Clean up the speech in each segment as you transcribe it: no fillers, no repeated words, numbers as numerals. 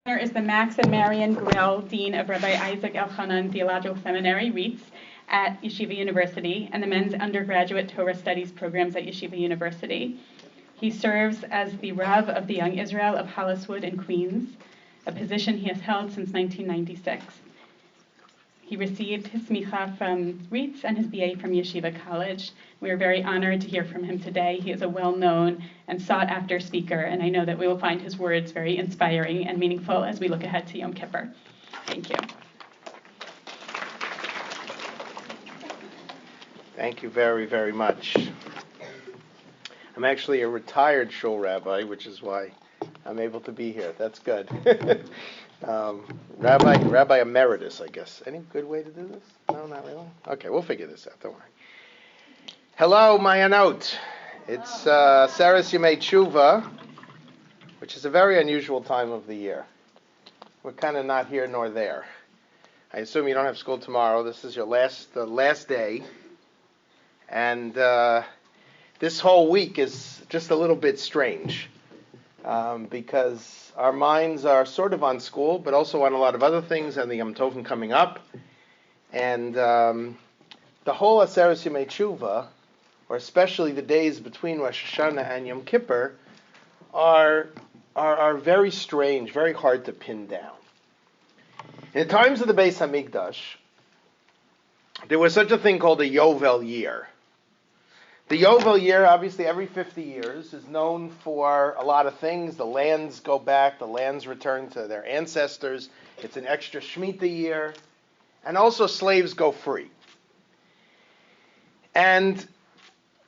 Is the Max and Marion Grell Dean of Rabbi Isaac Elchanan Theological Seminary, REITS, at Yeshiva University, and the Men's Undergraduate Torah Studies programs at Yeshiva University. He serves as the Rav of the Young Israel of Holliswood in Queens, a position he has held since 1996. He received his smicha from REITS and his BA from Yeshiva College. We are very honored to hear from him today. He is a well-known and sought-after speaker, and I know that we will find his words very inspiring and meaningful as we look ahead to Yom Kippur. Thank you. Thank you very, very much. I'm actually a retired shul rabbi, which is why I'm able to be here. That's good. Rabbi emeritus, I guess. Any good way to do this? No, not really? Okay, we'll figure this out. Don't worry. Hello, Mayanot. It's Saras Yemei Tshuva, which is a very unusual time of the year. We're kind of not here nor there. I assume you don't have school tomorrow. This is the last day. And this whole week is just a little bit strange because our minds are sort of on school, but also on a lot of other things, and the Yom Tovim coming up. And the whole Aseres Yemei Tshuva, or especially the days between Rosh Hashanah and Yom Kippur, are very strange, very hard to pin down. In the times of the Beis Hamikdash, there was such a thing called a Yovel year. The Yovel year, obviously every 50 years, is known for a lot of things. The lands go back, the lands return to their ancestors. It's an extra Shemitah year. And also slaves go free. And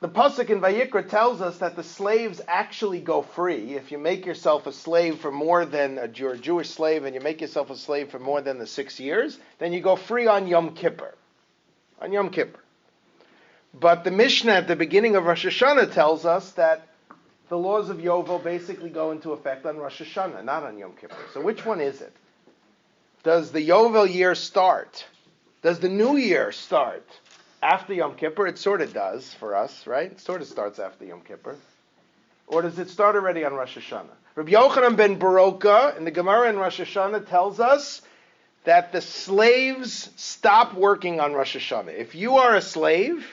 the Pasuk in Vayikra tells us that the slaves actually go free. If you make yourself a slave for more than, you're a Jewish slave, and you make yourself a slave for more than the 6 years, then you go free on Yom Kippur. On Yom Kippur. But the Mishnah at the beginning of Rosh Hashanah tells us that the laws of Yovel basically go into effect on Rosh Hashanah, not on Yom Kippur. So which one is it? Does the Yovel year start? Does the new year start after Yom Kippur? It sort of does for us, right? It sort of starts after Yom Kippur. Or does it start already on Rosh Hashanah? Rabbi Yochanan ben Baroka in the Gemara in Rosh Hashanah tells us that the slaves stop working on Rosh Hashanah. If you are a slave,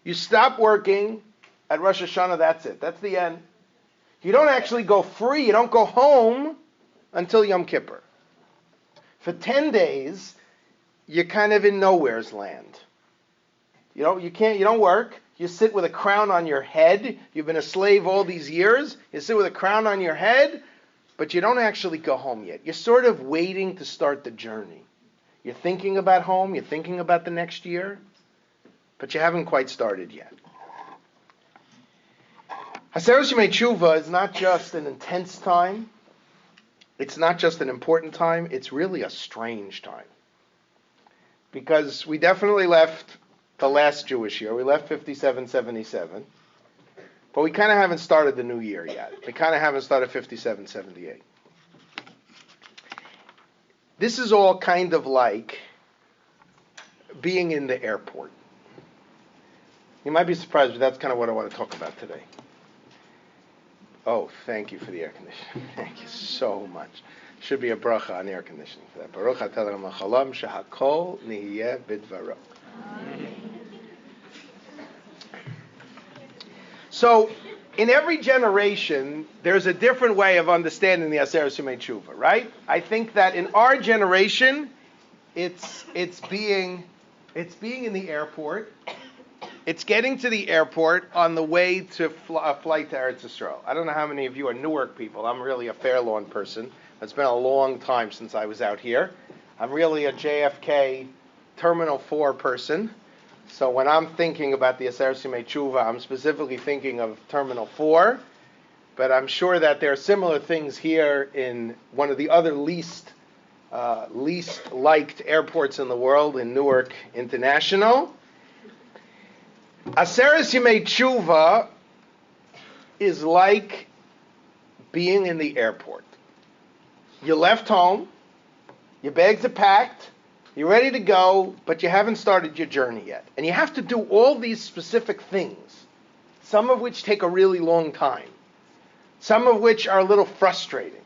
you stop working at Rosh Hashanah, that's it. That's the end. You don't actually go free, you don't go home until Yom Kippur. For 10 days, you're kind of in nowhere's land. You don't work. You sit with a crown on your head. You've been a slave all these years. You sit with a crown on your head, but you don't actually go home yet. You're sort of waiting to start the journey. You're thinking about home, you're thinking about the next year, but you haven't quite started yet. Aseres Yemei Tshuva is not just an intense time. It's not just an important time. It's really a strange time. Because we definitely left the last Jewish year. We left 57-77. But we kind of haven't started the new year yet. We kind of haven't started 57-78. This is all kind of like being in the airport. You might be surprised, but that's kind of what I want to talk about today. Oh, thank you for the air conditioning. Thank you so much. Should be a bracha on air conditioning for that. Baruch atah Eloheinu melech haolam shehakol nihiyeh bidvaro. So, in every generation, there's a different way of understanding the Aseres Yemei Tshuva, right? I think that in our generation, it's being in the airport. It's getting to the airport on the way to a flight to Eretz Yisrael. I don't know how many of you are Newark people. I'm really a Fair Lawn person. It's been a long time since I was out here. I'm really a JFK Terminal 4 person. So when I'm thinking about the Aseres Yemei Tshuva, I'm specifically thinking of Terminal 4. But I'm sure that there are similar things here in one of the other least liked airports in the world, in Newark International. Aseres Yemei Tshuva is like being in the airport. You left home, your bags are packed, you're ready to go, but you haven't started your journey yet. And you have to do all these specific things, some of which take a really long time, some of which are a little frustrating.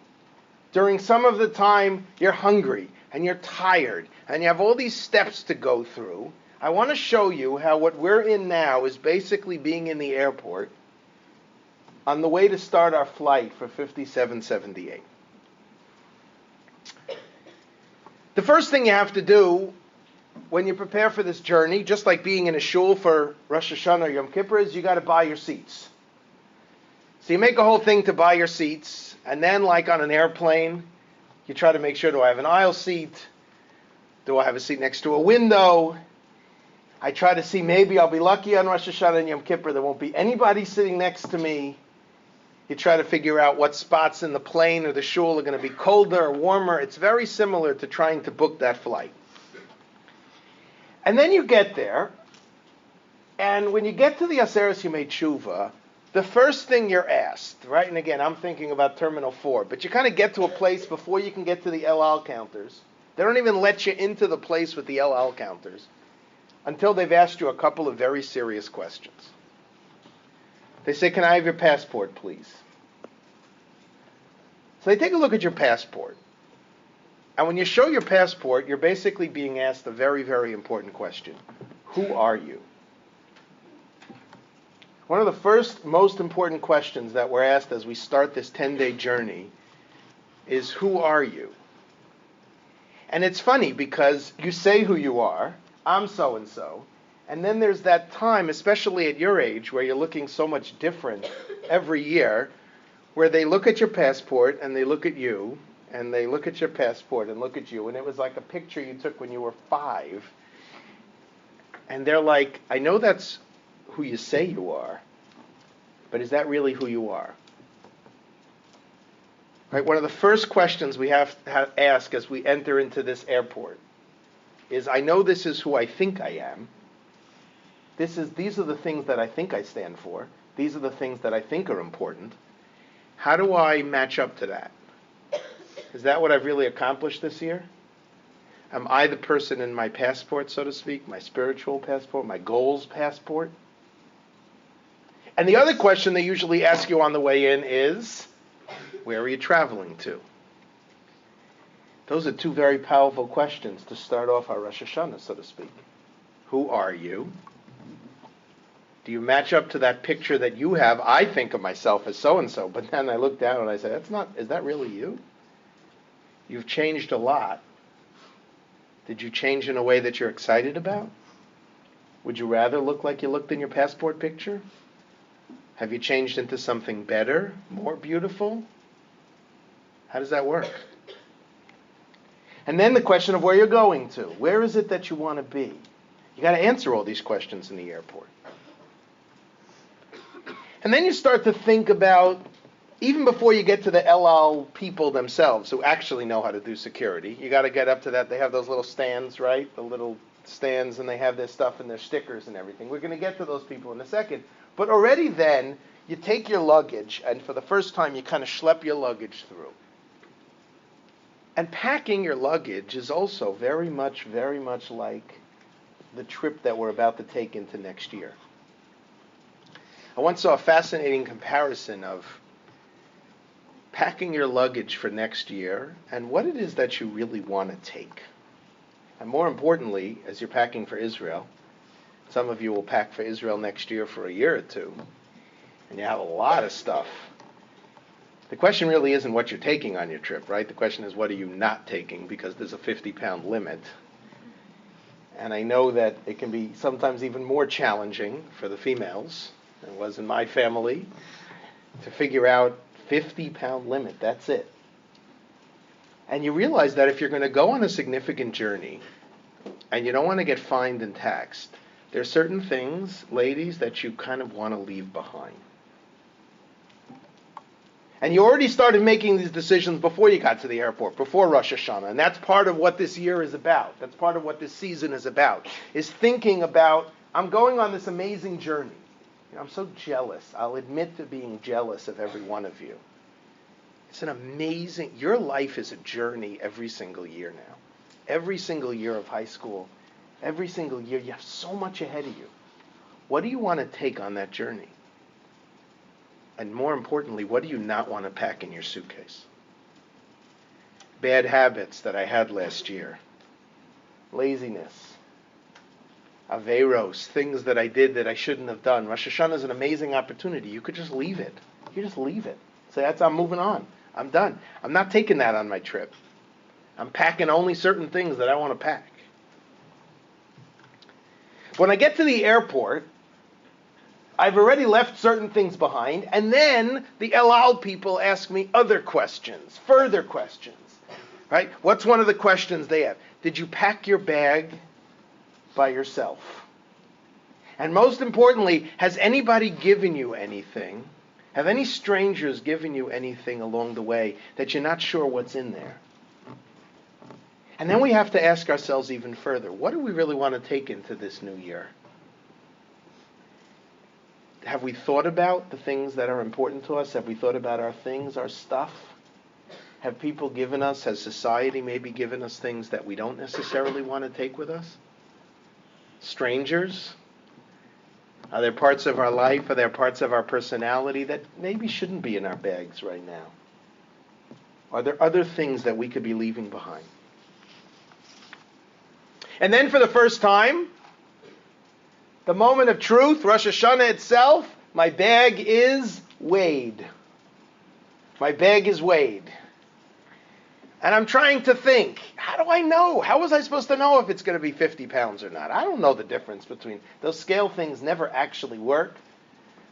during some of the time you're hungry and you're tired and you have all these steps to go through, I want to show you how what we're in now is basically being in the airport on the way to start our flight for 5778. The first thing you have to do when you prepare for this journey, just like being in a shul for Rosh Hashanah or Yom Kippur, is you got to buy your seats. So you make a whole thing to buy your seats, and then like on an airplane, you try to make sure, do I have an aisle seat? Do I have a seat next to a window? I try to see, maybe I'll be lucky on Rosh Hashanah and Yom Kippur, there won't be anybody sitting next to me. You try to figure out what spots in the plane or the shul are going to be colder or warmer. It's very similar to trying to book that flight. And then you get there, and when you get to the Aseres Yemei Tshuva, the first thing you're asked, right? And again, I'm thinking about Terminal 4, but you kind of get to a place before you can get to the El Al counters. They don't even let you into the place with the El Al counters until they've asked you a couple of very serious questions. They say, can I have your passport, please? So they take a look at your passport. And when you show your passport, you're basically being asked a very, very important question. Who are you? One of the first most important questions that we're asked as we start this 10-day journey is, who are you? And it's funny because you say who you are, I'm so-and-so, and then there's that time, especially at your age, where you're looking so much different every year, where they look at your passport and they look at you, and they look at your passport and look at you, and it was like a picture you took when you were 5, and they're like, I know that's who you say you are, but is that really who you are? Right, one of the first questions we have to ask as we enter into this airport is, I know this is who I think I am. These are the things that I think I stand for. These are the things that I think are important. How do I match up to that? Is that what I've really accomplished this year? Am I the person in my passport, so to speak, my spiritual passport, my goals passport? And the other question they usually ask you on the way in is, where are you traveling to? Those are two very powerful questions to start off our Rosh Hashanah, so to speak. Who are you? Do you match up to that picture that you have? I think of myself as so-and-so, but then I look down and I say, is that really you? You've changed a lot. Did you change in a way that you're excited about? Would you rather look like you looked in your passport picture? Have you changed into something better, more beautiful? How does that work? And then the question of where you're going to. Where is it that you want to be? You got to answer all these questions in the airport. And then you start to think about, even before you get to the El Al people themselves who actually know how to do security, you got to get up to that. They have those little stands, right? The little stands, and they have their stuff and their stickers and everything. We're going to get to those people in a second. But already then, you take your luggage, and for the first time, you kind of schlep your luggage through. And packing your luggage is also very much like the trip that we're about to take into next year. I once saw a fascinating comparison of packing your luggage for next year and what it is that you really want to take. And more importantly, as you're packing for Israel, some of you will pack for Israel next year for a year or two, and you have a lot of stuff. The question really isn't what you're taking on your trip, right? The question is, what are you not taking, because there's a 50-pound limit. And I know that it can be sometimes even more challenging for the females than it was in my family to figure out 50-pound limit, that's it. And you realize that if you're going to go on a significant journey and you don't want to get fined and taxed, there are certain things, ladies, that you kind of want to leave behind. And you already started making these decisions before you got to the airport, before Rosh Hashanah. And that's part of what this year is about. That's part of what this season is about, is thinking about, I'm going on this amazing journey. I'm so jealous. I'll admit to being jealous of every one of you. It's an amazing, your life is a journey every single year now. Every single year of high school, every single year, you have so much ahead of you. What do you want to take on that journey? And more importantly, what do you not want to pack in your suitcase? bad habits that I had last year. Laziness. Averos, things that I did that I shouldn't have done. Rosh Hashanah is an amazing opportunity. You could just leave it. You just leave it. Say, I'm moving on. I'm done. I'm not taking that on my trip. I'm packing only certain things that I want to pack. When I get to the airport, I've already left certain things behind, and then the El Al people ask me other questions, further questions. Right? What's one of the questions they have? Did you pack your bag by yourself? And most importantly, has anybody given you anything? Have any strangers given you anything along the way that you're not sure what's in there? And then we have to ask ourselves even further, what do we really want to take into this new year? Have we thought about the things that are important to us? Have we thought about our things, our stuff? Have people given us, has society maybe given us things that we don't necessarily want to take with us? Strangers? Are there parts of our life, are there parts of our personality that maybe shouldn't be in our bags right now? Are there other things that we could be leaving behind? And then for the first time, the moment of truth, Rosh Hashanah itself, my bag is weighed. My bag is weighed. And I'm trying to think, how do I know? How was I supposed to know if it's going to be 50 pounds or not? I don't know the difference between, those scale things never actually work.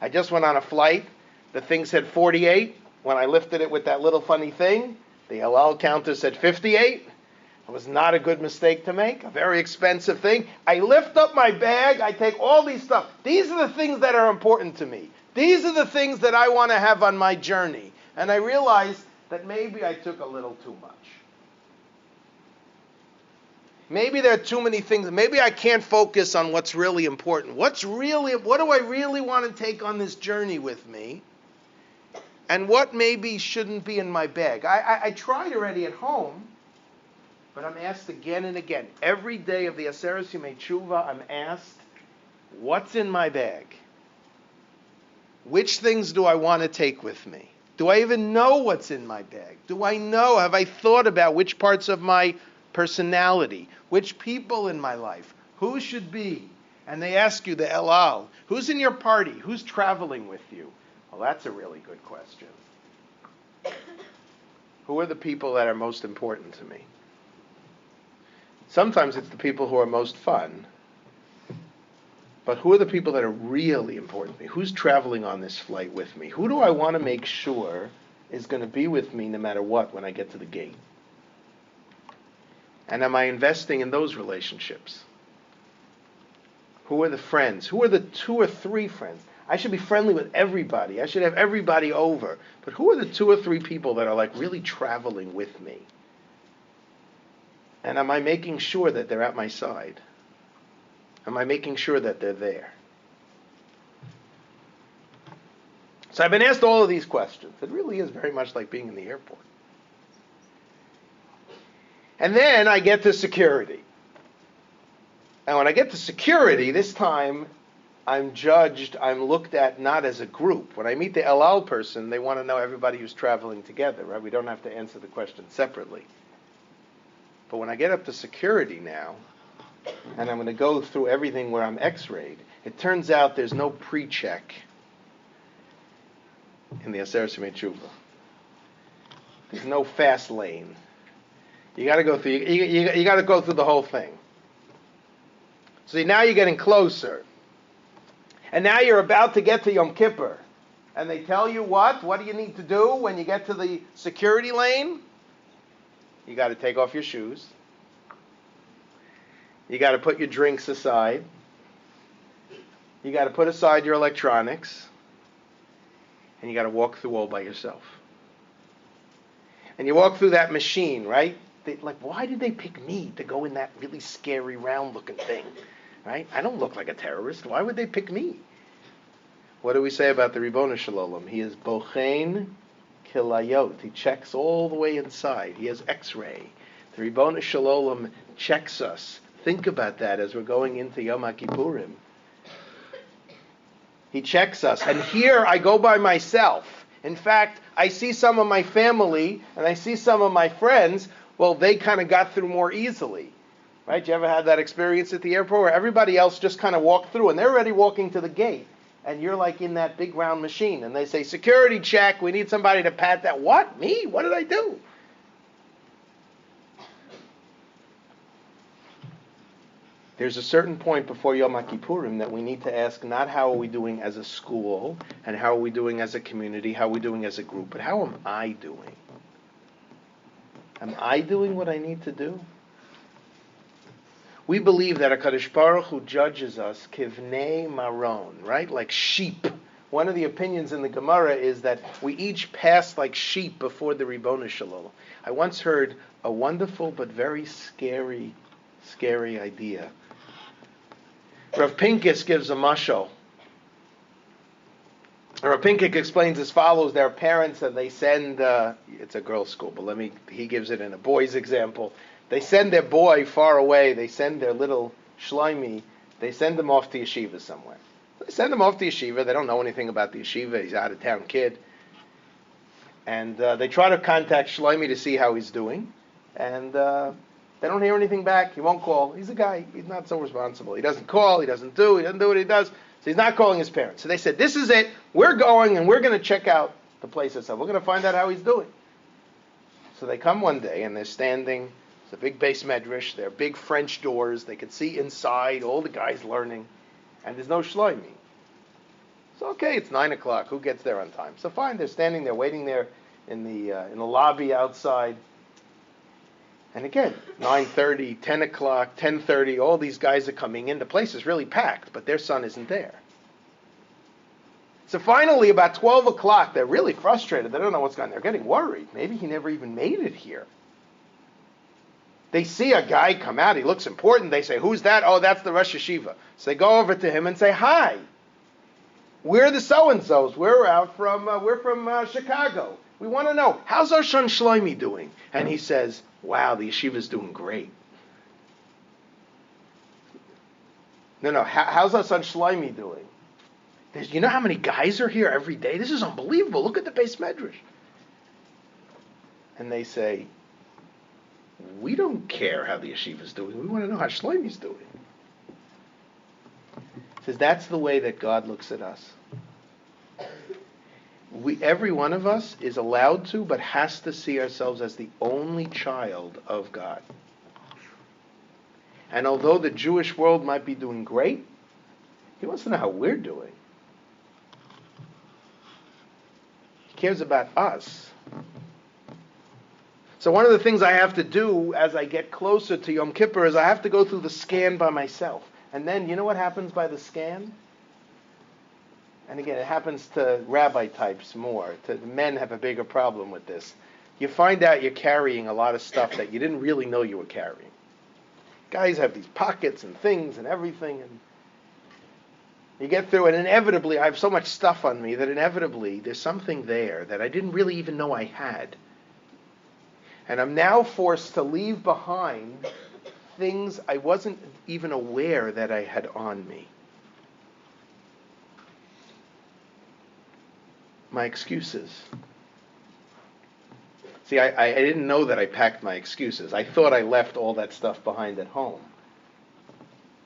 I just went on a flight. The thing said 48. When I lifted it with that little funny thing, the halal counter said 58. It was not a good mistake to make, a very expensive thing. I lift up my bag, I take all these stuff. These are the things that are important to me. These are the things that I want to have on my journey. And I realized that maybe I took a little too much. Maybe there are too many things. Maybe I can't focus on what's really important. What do I really want to take on this journey with me? And what maybe shouldn't be in my bag? I tried already at home, but I'm asked again and again. Every day of the Aseres Yemei Tshuva, I'm asked, what's in my bag? Which things do I want to take with me? Do I even know what's in my bag? Do I know? Have I thought about which parts of my personality, which people in my life, who should be? And they ask you, the El Al, who's in your party? Who's traveling with you? Well, that's a really good question. Who are the people that are most important to me? Sometimes it's the people who are most fun. But who are the people that are really important to me? Who's traveling on this flight with me? Who do I want to make sure is going to be with me no matter what when I get to the gate? And am I investing in those relationships? Who are the friends? Who are the 2 or 3 friends? I should be friendly with everybody. I should have everybody over. But who are the 2 or 3 people that are like really traveling with me? And am I making sure that they're at my side? Am I making sure that they're there? So I've been asked all of these questions. It really is very much like being in the airport. And then I get to security. And when I get to security, this time I'm judged, I'm looked at not as a group. When I meet the El Al person, they want to know everybody who's traveling together, right? We don't have to answer the question separately. But when I get up to security now, and I'm going to go through everything where I'm X-rayed, it turns out there's no pre-check in the Aseres Yemei Tshuva. There's no fast lane. You got to go through. You got to go through the whole thing. So now you're getting closer, and now you're about to get to Yom Kippur, and they tell you what? What do you need to do when you get to the security lane? You got to take off your shoes. You got to put your drinks aside. You got to put aside your electronics. And you got to walk through all by yourself. And you walk through that machine, right? Why did they pick me to go in that really scary round-looking thing? Right? I don't look like a terrorist. Why would they pick me? What do we say about the Ribono Shel Olam? He is bochein kilayot. He checks all the way inside. He has X-ray. The Ribono Shel Olam checks us. Think about that as we're going into Yom HaKippurim. He checks us. And here I go by myself. In fact, I see some of my family and I see some of my friends, well, they kind of got through more easily. Right? You ever had that experience at the airport where everybody else just kind of walked through and they're already walking to the gate and you're like in that big round machine and they say, security check, we need somebody to pat that. What? Me? What did I do? There's a certain point before Yom Kippurim that we need to ask not how are we doing as a school and how are we doing as a community, how are we doing as a group, but how am I doing? Am I doing what I need to do? We believe that HaKadosh Baruch Hu judges us kivnei maron, right? Like sheep. One of the opinions in the Gemara is that we each pass like sheep before the Ribono Shalom. I once heard a wonderful but very scary idea. Rav Pincus gives a mashal. Rav Pincus explains as follows: there are parents and they send, it's a girls' school, but he gives it in a boys' example. They send their boy far away. They send their little shloimi. They send him off to yeshiva somewhere. They send him off to yeshiva. They don't know anything about the yeshiva. He's an out-of-town kid. And they try to contact shloimi to see how he's doing. And they don't hear anything back. He won't call. He's a guy. He's not so responsible. He doesn't call. He doesn't do what he does. So he's not calling his parents. So they said, this is it. We're going and we're going to check out the place itself. We're going to find out how he's doing. So they come one day and they're standing. It's a big base medrash. There are big French doors. They could see inside, all the guys learning. And there's no shloimi. So okay, it's 9 o'clock. Who gets there on time? So fine, they're standing there, waiting there in the lobby outside. And again, 9:30, 10 o'clock, 10:30, all these guys are coming in. The place is really packed, but their son isn't there. So finally, about 12 o'clock, they're really frustrated. They don't know what's going on. They're getting worried. Maybe he never even made it here. They see a guy come out. He looks important. They say, who's that? Oh, that's the Rosh Yeshiva. So they go over to him and say, hi. We're the so-and-sos. We're from Chicago. We want to know, how's our son Shlomi doing? And he says, wow, the yeshiva's doing great. No, how's our son Shlomi doing? You know how many guys are here every day? This is unbelievable. Look at the base medrash. And they say, we don't care how the yeshiva's doing. We want to know how Shlomi's doing. He says that's the way that God looks at us. Every one of us is allowed to, but has to see ourselves as the only child of God. And although the Jewish world might be doing great, he wants to know how we're doing. He cares about us. So one of the things I have to do as I get closer to Yom Kippur is I have to go through the scan by myself. And then, you know what happens by the scan? And again, it happens to rabbi types more. The men have a bigger problem with this. You find out you're carrying a lot of stuff that you didn't really know you were carrying. Guys have these pockets and things and everything, and you get through it, and inevitably, I have so much stuff on me that inevitably there's something there that I didn't really even know I had. And I'm now forced to leave behind things I wasn't even aware that I had on me. My excuses. See, I didn't know that I packed my excuses. I thought I left all that stuff behind at home.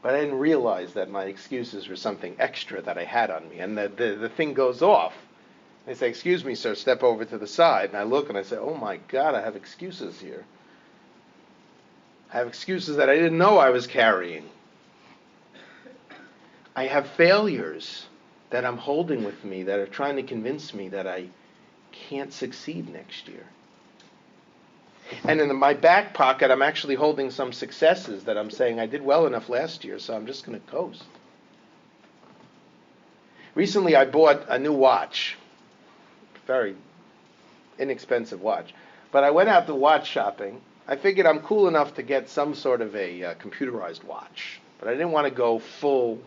But I didn't realize that my excuses were something extra that I had on me. And the thing goes off. They say, excuse me, sir, step over to the side. And I look and I say, oh my God, I have excuses here. I have excuses that I didn't know I was carrying. I have failures that I'm holding with me that are trying to convince me that I can't succeed next year. And in my back pocket, I'm actually holding some successes that I'm saying I did well enough last year, so I'm just going to coast. Recently, I bought a new watch. Very inexpensive watch. But I went out to watch shopping. I figured I'm cool enough to get some sort of a computerized watch. But I didn't want to go full,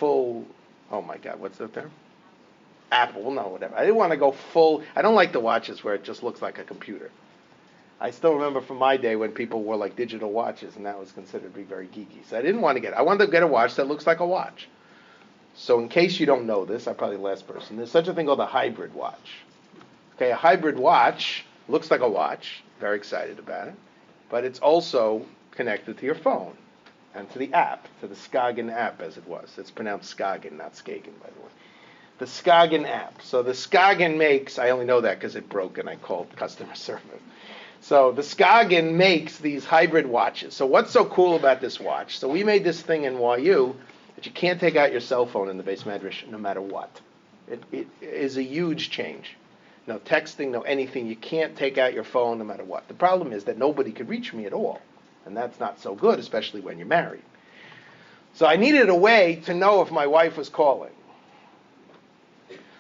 oh my God, what's that term? Apple, no, whatever. I didn't want to go full. I don't like the watches where it just looks like a computer. I still remember from my day when people wore like digital watches, and that was considered to be very geeky. So I wanted to get a watch that looks like a watch. So in case you don't know this, I'm probably the last person. There's such a thing called a hybrid watch. Okay, a hybrid watch looks like a watch. Very excited about it. But it's also connected to your phone and to the app, to the Skagen app as it was. It's pronounced Skagen, not Skagen, by the way. The Skagen app. So the Skagen makes, I only know that because it broke and I called customer service. So the Skagen makes these hybrid watches. So what's so cool about this watch? So we made this thing in YU that you can't take out your cell phone in the base medrash no matter what. It is a huge change. No texting, no anything. You can't take out your phone no matter what. The problem is that nobody could reach me at all. And that's not so good, especially when you're married. So I needed a way to know if my wife was calling.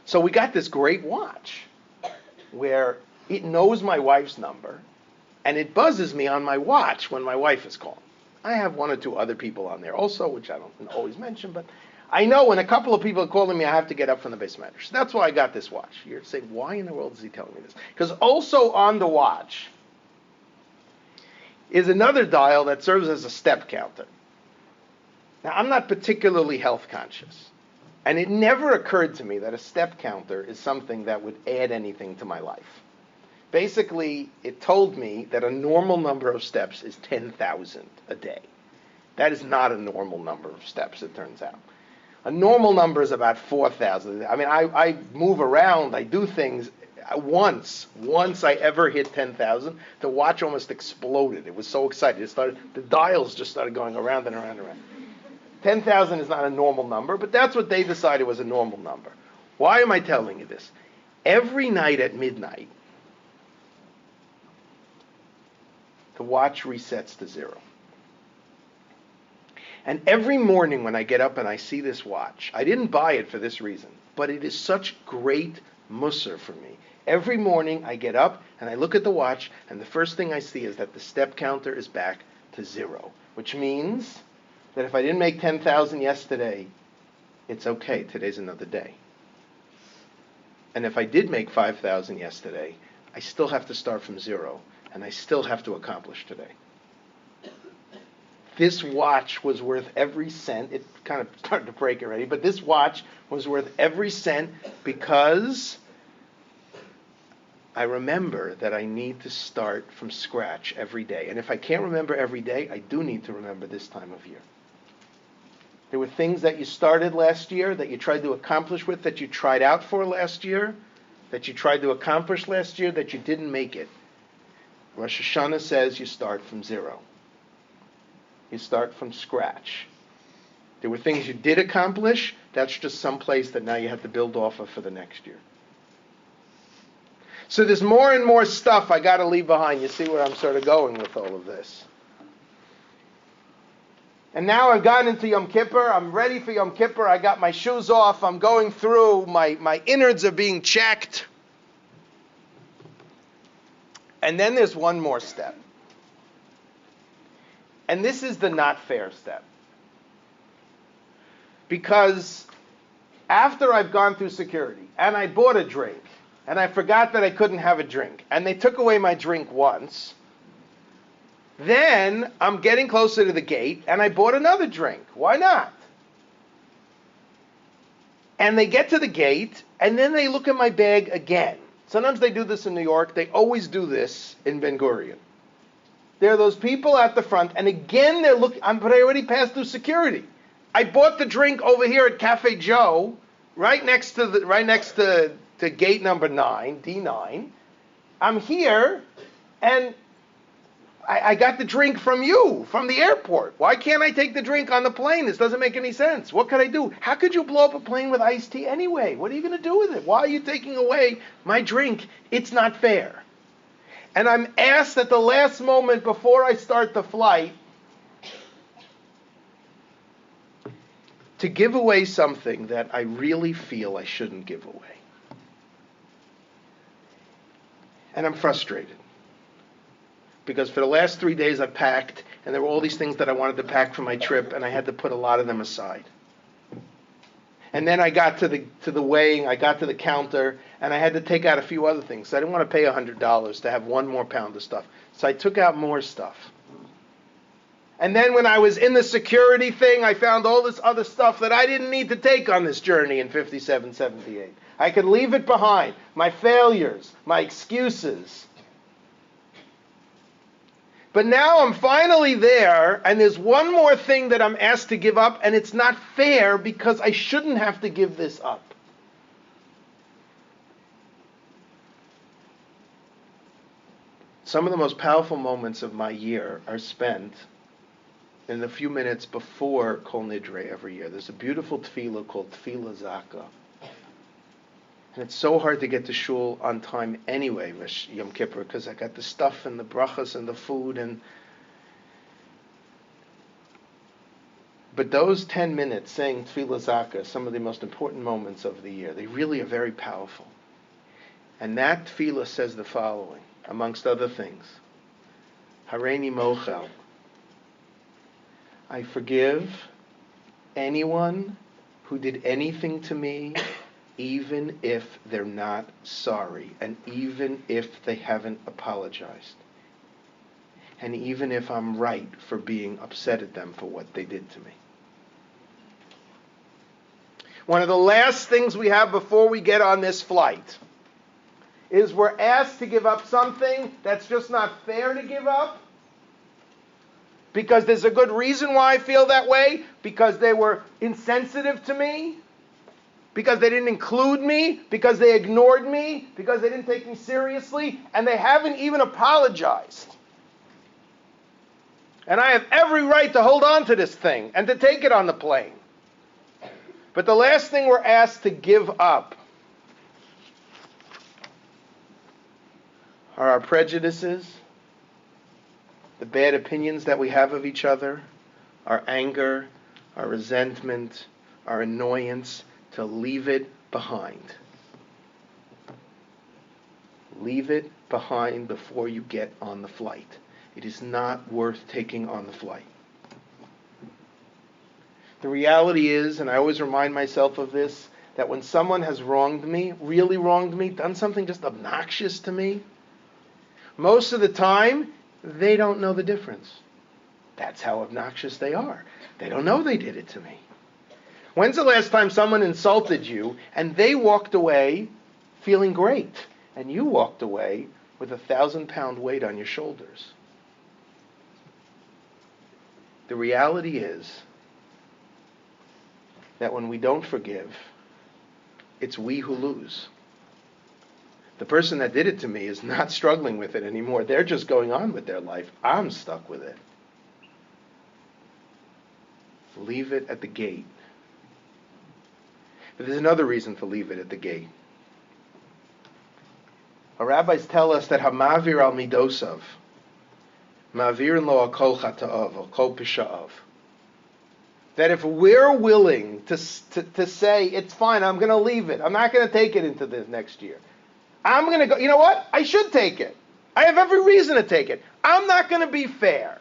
So we got this great watch where it knows my wife's number and it buzzes me on my watch when my wife is calling. I have one or two other people on there also, which I don't always mention, but I know when a couple of people are calling me, I have to get up from the base medrash. So that's why I got this watch. You're saying, why in the world is he telling me this? Because also on the watch is another dial that serves as a step counter. Now, I'm not particularly health conscious, and it never occurred to me that a step counter is something that would add anything to my life. Basically, it told me that a normal number of steps is 10,000 a day. That is not a normal number of steps, it turns out. A normal number is about 4,000. I mean, I move around, I do things. Once I ever hit 10,000, the watch almost exploded. It was so excited. The dials just started going around and around and around. 10,000 is not a normal number, but that's what they decided was a normal number. Why am I telling you this? Every night at midnight, the watch resets to 0. And every morning when I get up and I see this watch, I didn't buy it for this reason, but it is such great musar for me. Every morning I get up and I look at the watch, and the first thing I see is that the step counter is back to 0, which means that if I didn't make 10,000 yesterday, it's okay, today's another day. And if I did make 5,000 yesterday, I still have to start from 0, and I still have to accomplish today. This watch was worth every cent. It kind of started to break already, but this watch was worth every cent because I remember that I need to start from scratch every day. And if I can't remember every day, I do need to remember this time of year. There were things that you started last year that you tried to accomplish with, that you tried out for last year, that you tried to accomplish last year, that you didn't make it. Rosh Hashanah says you start from 0. You start from scratch. There were things you did accomplish. That's just some place that now you have to build off of for the next year. So there's more and more stuff I got to leave behind. You see where I'm sort of going with all of this. And now I've gotten into Yom Kippur. I'm ready for Yom Kippur. I got my shoes off. I'm going through. My innards are being checked. And then there's one more step. And this is the not fair step. Because after I've gone through security, and I bought a drink, and I forgot that I couldn't have a drink, and they took away my drink once, then I'm getting closer to the gate, and I bought another drink. Why not? And they get to the gate, and then they look at my bag again. Sometimes they do this in New York. They always do this in Ben Gurion. There are those people at the front, and again they're looking, but I already passed through security. I bought the drink over here at Cafe Joe, right next to gate number 9, D9. I'm here, and I got the drink from you, from the airport. Why can't I take the drink on the plane? This doesn't make any sense. What could I do? How could you blow up a plane with iced tea anyway? What are you going to do with it? Why are you taking away my drink? It's not fair. And I'm asked at the last moment before I start the flight to give away something that I really feel I shouldn't give away. And I'm frustrated. Because for the last 3 days I packed, and there were all these things that I wanted to pack for my trip, and I had to put a lot of them aside. And then I got to the weighing, I got to the counter, and I had to take out a few other things. So I didn't want to pay $100 to have one more pound of stuff. So I took out more stuff. And then when I was in the security thing, I found all this other stuff that I didn't need to take on this journey in 57, 78. I could leave it behind. My failures, my excuses. But now I'm finally there, and there's one more thing that I'm asked to give up, and it's not fair because I shouldn't have to give this up. Some of the most powerful moments of my year are spent in the few minutes before Kol Nidre every year. There's a beautiful tefillah called Tefillah Zaka. And it's so hard to get to shul on time anyway, Yom Kippur, because I got the stuff and the brachas and the food. But those 10 minutes saying Tefillah Zaka, some of the most important moments of the year, they really are very powerful. And that tefillah says the following, amongst other things. Hareini Mochel. I forgive anyone who did anything to me, even if they're not sorry, and even if they haven't apologized, and even if I'm right for being upset at them for what they did to me. One of the last things we have before we get on this flight is we're asked to give up something that's just not fair to give up, because there's a good reason why I feel that way, because they were insensitive to me, because they didn't include me, because they ignored me, because they didn't take me seriously, and they haven't even apologized. And I have every right to hold on to this thing and to take it on the plane. But the last thing we're asked to give up are our prejudices, the bad opinions that we have of each other, our anger, our resentment, our annoyance, to leave it behind. Leave it behind before you get on the flight. It is not worth taking on the flight. The reality is, and I always remind myself of this, that when someone has wronged me, really wronged me, done something just obnoxious to me, most of the time, they don't know the difference. That's how obnoxious they are. They don't know they did it to me. When's the last time someone insulted you and they walked away feeling great and you walked away with a 1,000-pound weight on your shoulders? The reality is that when we don't forgive, it's we who lose. The person that did it to me is not struggling with it anymore. They're just going on with their life. I'm stuck with it. Leave it at the gate. But there's another reason to leave it at the gate. Our rabbis tell us that Hamavir al midosav, Ma'avirin lo al kol chata'av, al kol pisha'av. That if we're willing to say, it's fine, I'm going to leave it. I'm not going to take it into the next year. I'm going to go, you know what? I should take it. I have every reason to take it. I'm not going to be fair.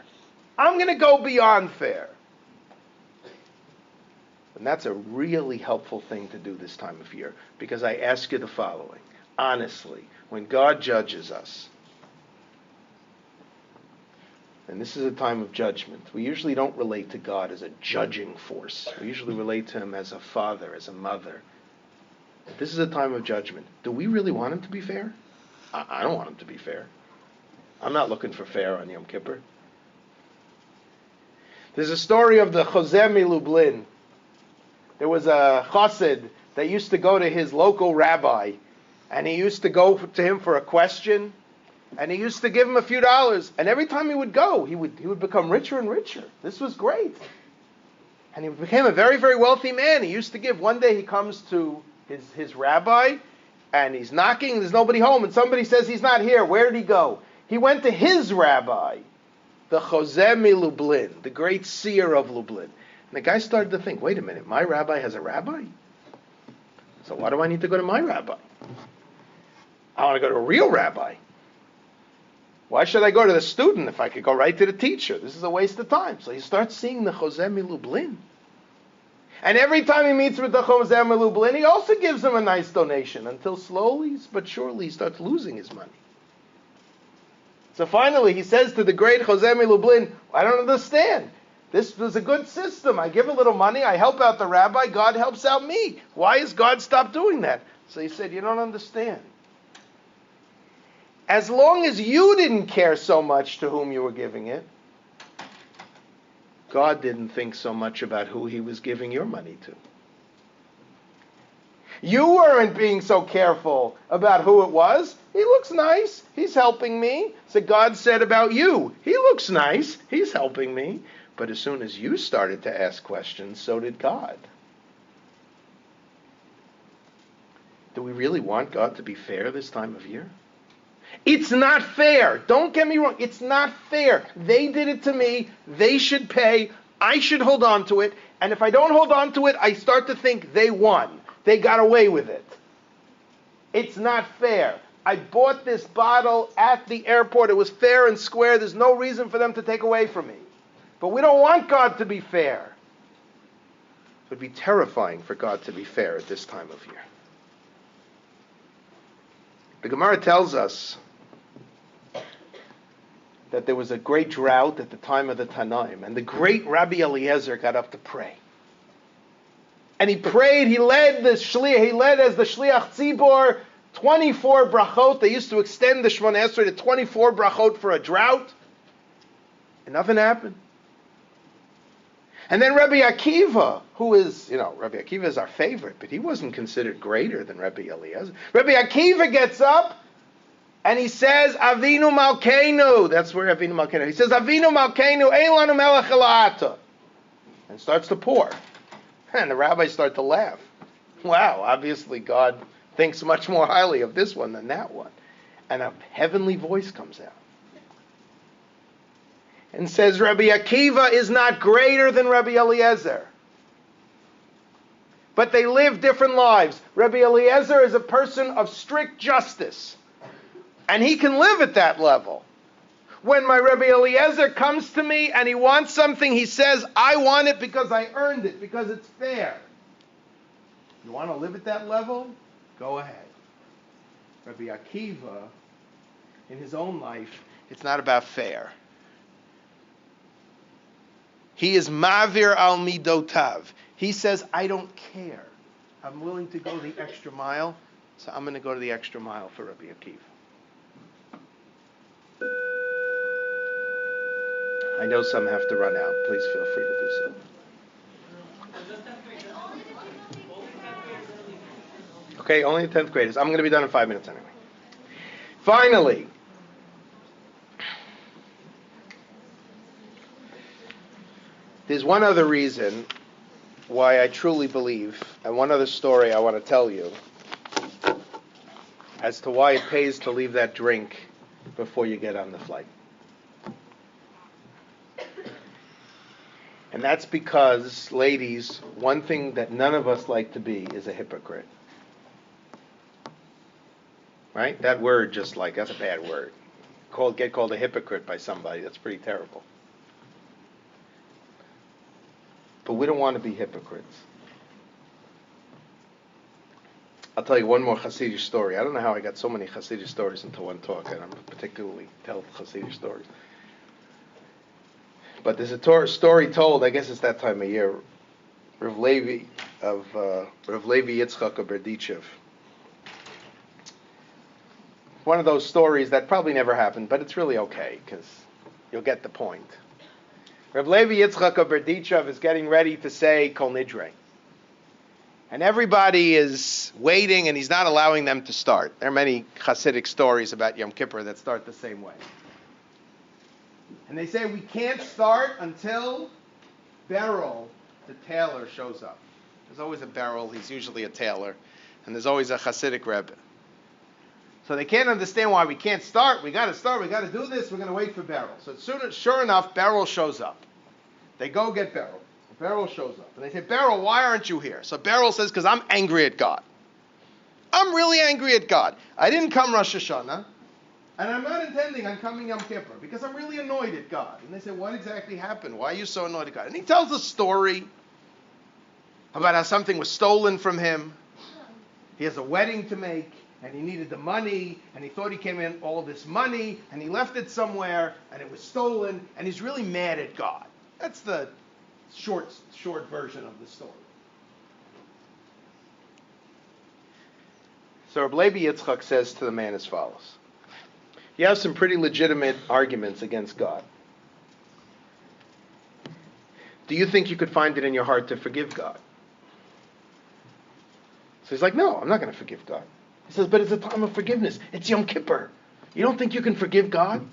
I'm going to go beyond fair. And that's a really helpful thing to do this time of year, because I ask you the following. Honestly, when God judges us, and this is a time of judgment, we usually don't relate to God as a judging force. We usually relate to Him as a father, as a mother. This is a time of judgment. Do we really want Him to be fair? I don't want Him to be fair. I'm not looking for fair on Yom Kippur. There's a story of the Chozeh Lublin. There was a chassid that used to go to his local rabbi, and he used to go to him for a question, and he used to give him a few dollars. And every time he would go, he would become richer and richer. This was great. And he became a very, very wealthy man. He used to give. One day he comes to his rabbi, and he's knocking. There's nobody home, and somebody says he's not here. Where did he go? He went to his rabbi, the Chozeh Lublin, the great seer of Lublin. And the guy started to think, wait a minute, my rabbi has a rabbi? So why do I need to go to my rabbi? I want to go to a real rabbi. Why should I go to the student if I could go right to the teacher? This is a waste of time. So he starts seeing the Chozeh Lublin. And every time he meets with the Chozeh Lublin, he also gives him a nice donation, until slowly but surely he starts losing his money. So finally he says to the great Jose Lublin, I don't understand. This was a good system. I give a little money, I help out the rabbi, God helps out me. Why has God stopped doing that? So he said, you don't understand. As long as you didn't care so much to whom you were giving it, God didn't think so much about who he was giving your money to. You weren't being so careful about who it was. He looks nice. He's helping me. So God said about you, he looks nice. He's helping me. But as soon as you started to ask questions, so did God. Do we really want God to be fair this time of year? It's not fair. Don't get me wrong. It's not fair. They did it to me. They should pay. I should hold on to it. And if I don't hold on to it, I start to think they won. They got away with it. It's not fair. I bought this bottle at the airport. It was fair and square. There's no reason for them to take away from me. But we don't want God to be fair. It would be terrifying for God to be fair at this time of year. The Gemara tells us that there was a great drought at the time of the Tanaim, and the great Rabbi Eliezer got up to pray. And he prayed, he led as the Shliach Tzibor, 24 brachot. They used to extend the Shemona Esrei to 24 brachot for a drought. And nothing happened. And then Rabbi Akiva, who is, Rabbi Akiva is our favorite, but he wasn't considered greater than Rabbi Eliezer. Rabbi Akiva gets up and he says, Avinu Malkeinu. That's where Avinu Malkeinu. He says, Avinu Malkeinu, Ein lanu melech ela'ata. And starts to pour. And the rabbis start to laugh. Wow, obviously God thinks much more highly of this one than that one. And a heavenly voice comes out and says, Rabbi Akiva is not greater than Rabbi Eliezer. But they live different lives. Rabbi Eliezer is a person of strict justice. And he can live at that level. When my Rabbi Eliezer comes to me and he wants something, he says, I want it because I earned it, because it's fair. You want to live at that level? Go ahead. Rabbi Akiva, in his own life, it's not about fair. He is mavir al midotav. He says, I don't care. I'm willing to go the extra mile, so I'm going to go to the extra mile for Rabbi Akiva. I know some have to run out. Please feel free to do so. Okay, only the 10th graders. I'm going to be done in 5 minutes anyway. Finally, there's one other reason why I truly believe, and one other story I want to tell you, as to why it pays to leave that drink before you get on the flight. And that's because, ladies, one thing that none of us like to be is a hypocrite. Right? That word that's a bad word. Get called a hypocrite by somebody, that's pretty terrible. But we don't want to be hypocrites. I'll tell you one more Hasidic story. I don't know how I got so many Hasidic stories into one talk, and I'm particularly tell Hasidic stories. But there's a story told, I guess it's that time of year, Rav Levi Yitzchak of Berdichev. One of those stories that probably never happened, but it's really okay, because you'll get the point. Rav Levi Yitzchak of Berdichev is getting ready to say Kol Nidre. And everybody is waiting, and he's not allowing them to start. There are many Hasidic stories about Yom Kippur that start the same way. And they say, we can't start until Beryl, the tailor, shows up. There's always a Beryl, he's usually a tailor. And there's always a Hasidic Rebbe. So they can't understand why we can't start. We got to start, we got to do this, we're going to wait for Beryl. So sure enough, Beryl shows up. They go get Beryl. Beryl shows up. And they say, Beryl, why aren't you here? So Beryl says, because I'm angry at God. I'm really angry at God. I didn't come Rosh Hashanah. And I'm not intending on coming Yom Kippur because I'm really annoyed at God. And they say, what exactly happened? Why are you so annoyed at God? And he tells a story about how something was stolen from him. He has a wedding to make. and he needed the money, and he thought he came in all this money, and he left it somewhere, and it was stolen, and he's really mad at God. That's the short version of the story. So Rabbi Yitzchak says to the man as follows. You have some pretty legitimate arguments against God. Do you think you could find it in your heart to forgive God? So he's like, no, I'm not going to forgive God. He says, but it's a time of forgiveness. It's Yom Kippur. You don't think you can forgive God?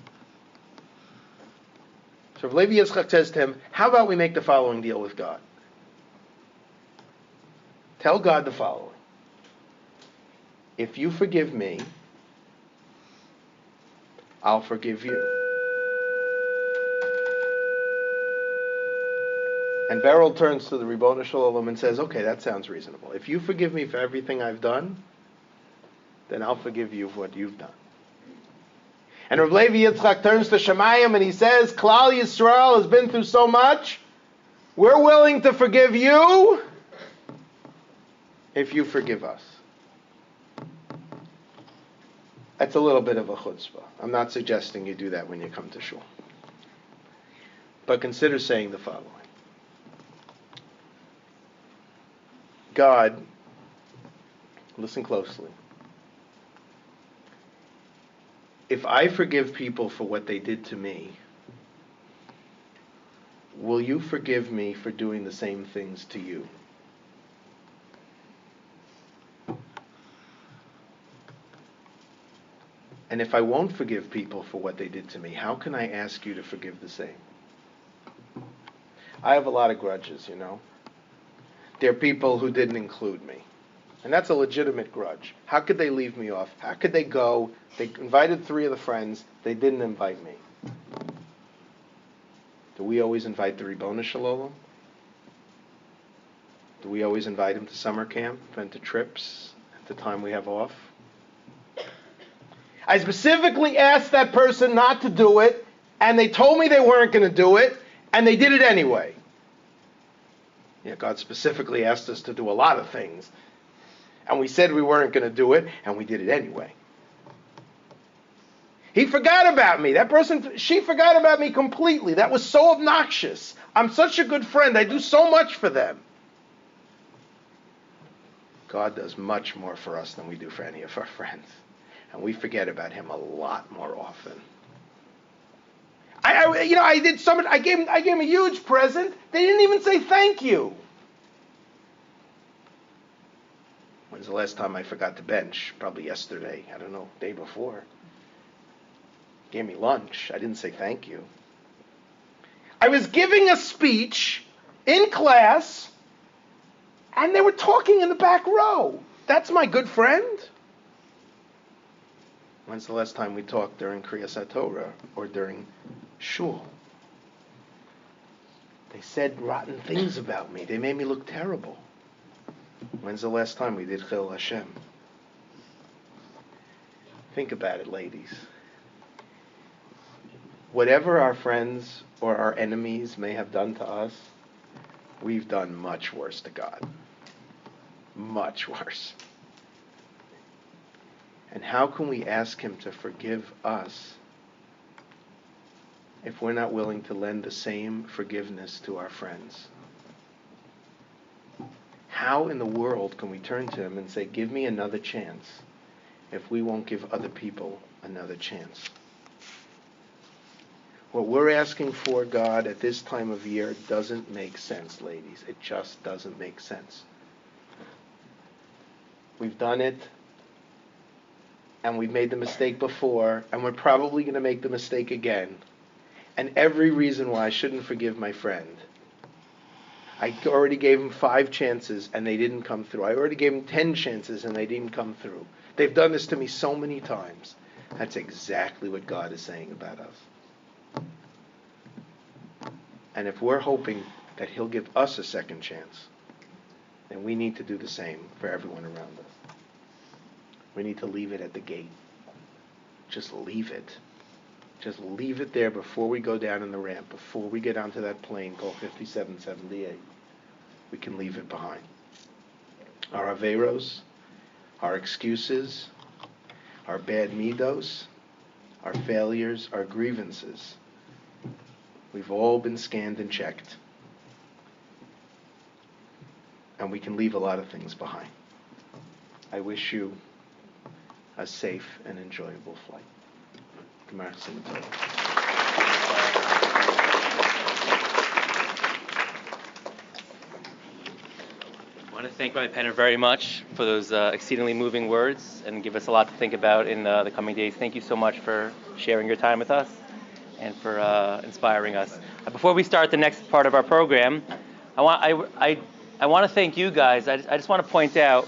So Rabbi Yitzchak says to him, how about we make the following deal with God? Tell God the following. If you forgive me, I'll forgive you. And Beryl turns to the Ribbono Shel Olam and says, okay, that sounds reasonable. If you forgive me for everything I've done, then I'll forgive you for what you've done. And Rav Levi Yitzchak turns to Shemayim and he says, Klal Yisrael has been through so much, we're willing to forgive you if you forgive us. That's a little bit of a chutzpah. I'm not suggesting you do that when you come to shul. But consider saying the following. God, listen closely. If I forgive people for what they did to me, will you forgive me for doing the same things to you? And if I won't forgive people for what they did to me, how can I ask you to forgive the same? I have a lot of grudges, you know. There are people who didn't include me. And that's a legitimate grudge. How could they leave me off? How could they go? They invited 3 of the friends. They didn't invite me. Do we always invite the Ribbono Shel Olam? Do we always invite him to summer camp and to trips at the time we have off? I specifically asked that person not to do it, and they told me they weren't going to do it, and they did it anyway. Yeah, God specifically asked us to do a lot of things, and we said we weren't going to do it, and we did it anyway. He forgot about me. That person, she forgot about me completely. That was so obnoxious. I'm such a good friend. I do so much for them. God does much more for us than we do for any of our friends. And we forget about him a lot more often. I did so much. I gave him a huge present. They didn't even say thank you. When's the last time I forgot to bench? Probably yesterday. I don't know, day before. Gave me lunch. I didn't say thank you. I was giving a speech in class, and they were talking in the back row. That's my good friend. When's the last time we talked during Kriyas HaTorah or during shul? They said rotten things about me. They made me look terrible. When's the last time we did Chil Hashem? Think about it, ladies. Whatever our friends or our enemies may have done to us, we've done much worse to God. Much worse. And how can we ask him to forgive us if we're not willing to lend the same forgiveness to our friends? How in the world can we turn to him and say, give me another chance, if we won't give other people another chance? What we're asking for, God, at this time of year doesn't make sense, ladies. It just doesn't make sense. We've done it, and we've made the mistake before, and we're probably going to make the mistake again. And every reason why I shouldn't forgive my friend. I already gave him 5 chances, and they didn't come through. I already gave him 10 chances, and they didn't come through. They've done this to me so many times. That's exactly what God is saying about us. And if we're hoping that he'll give us a second chance, then we need to do the same for everyone around us. We need to leave it at the gate. Just leave it. Just leave it there before we go down in the ramp, before we get onto that plane called 5778. We can leave it behind. Our averos, our excuses, our bad midos, our failures, our grievances. We've all been scanned and checked. And we can leave a lot of things behind. I wish you a safe and enjoyable flight. Gemara Siman. I want to thank Rabbi Penner very much for those exceedingly moving words and give us a lot to think about in the coming days. Thank you so much for sharing your time with us and for inspiring us. Before we start the next part of our program, I want to thank you guys. I just want to point out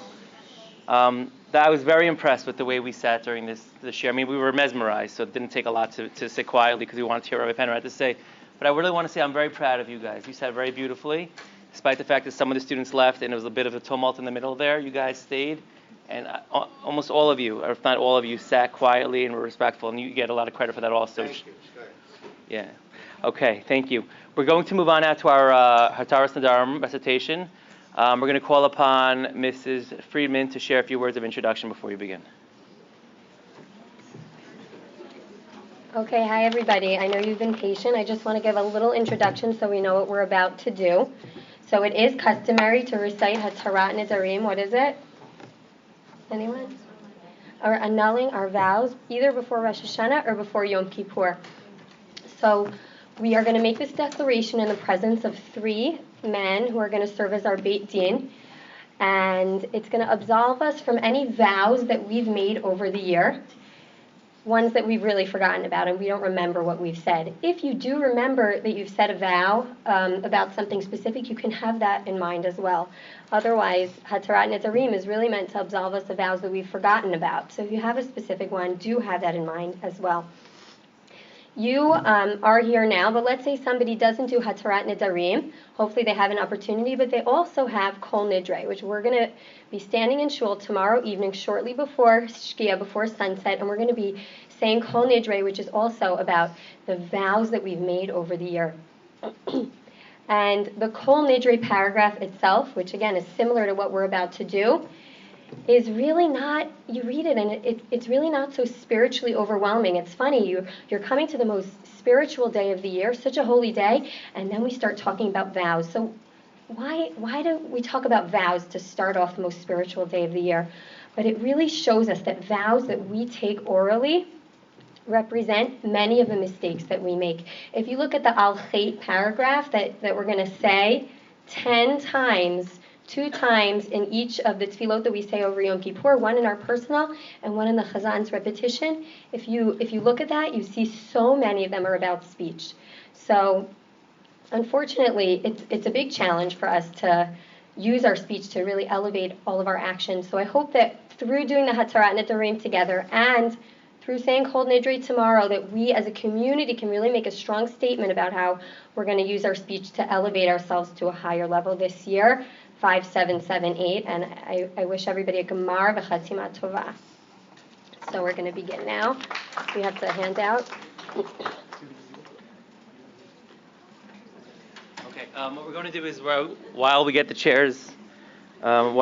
that I was very impressed with the way we sat during this share. I mean, we were mesmerized, so it didn't take a lot to sit quietly because we wanted to hear what Rabbi Penner had to say. But I really want to say I'm very proud of you guys. You sat very beautifully. Despite the fact that some of the students left and there was a bit of a tumult in the middle there, you guys stayed. And almost all of you, or if not all of you, sat quietly and were respectful. And you get a lot of credit for that also. Thank you. Yeah. Okay, thank you. We're going to move on now to our Hataras Nadarim recitation. We're going to call upon Mrs. Friedman to share a few words of introduction before we begin. Okay, hi everybody. I know you've been patient. I just want to give a little introduction so we know what we're about to do. So it is customary to recite Hatarat Nedarim. What is it? Anyone? Or annulling our vows either before Rosh Hashanah or before Yom Kippur. So we are going to make this declaration in the presence of 3 men who are going to serve as our Beit Din. And it's going to absolve us from any vows that we've made over the year. Ones that we've really forgotten about and we don't remember what we've said. If you do remember that you've said a vow about something specific, you can have that in mind as well. Otherwise, Hatarat Nedarim is really meant to absolve us of vows that we've forgotten about. So if you have a specific one, do have that in mind as well. You are here now, but let's say somebody doesn't do Hatarat Nedarim. Hopefully they have an opportunity, but they also have Kol Nidre, which we're going to be standing in shul tomorrow evening, shortly before Shkia, before sunset, and we're going to be saying Kol Nidre, which is also about the vows that we've made over the year. And the Kol Nidre paragraph itself, which again is similar to what we're about to do, is really not, you read it and it's really not so spiritually overwhelming. It's funny, you're coming to the most spiritual day of the year, such a holy day, and then we start talking about vows. So why do we talk about vows to start off the most spiritual day of the year? But it really shows us that vows that we take orally represent many of the mistakes that we make. If you look at the Al Chait paragraph that we're going to say 10 times, 2 times in each of the tefillot that we say over Yom Kippur, one in our personal and one in the Chazan's repetition. If you look at that, you see so many of them are about speech. So unfortunately, it's a big challenge for us to use our speech to really elevate all of our actions. So I hope that through doing the Hatarat Nedarim together and through saying Kol Nidre tomorrow, that we as a community can really make a strong statement about how we're going to use our speech to elevate ourselves to a higher level this year. 5778, and I wish everybody a Gemar v'chatzima tova. So we're going to begin now. We have the handout. Okay, what we're going to do is while we get the chairs, while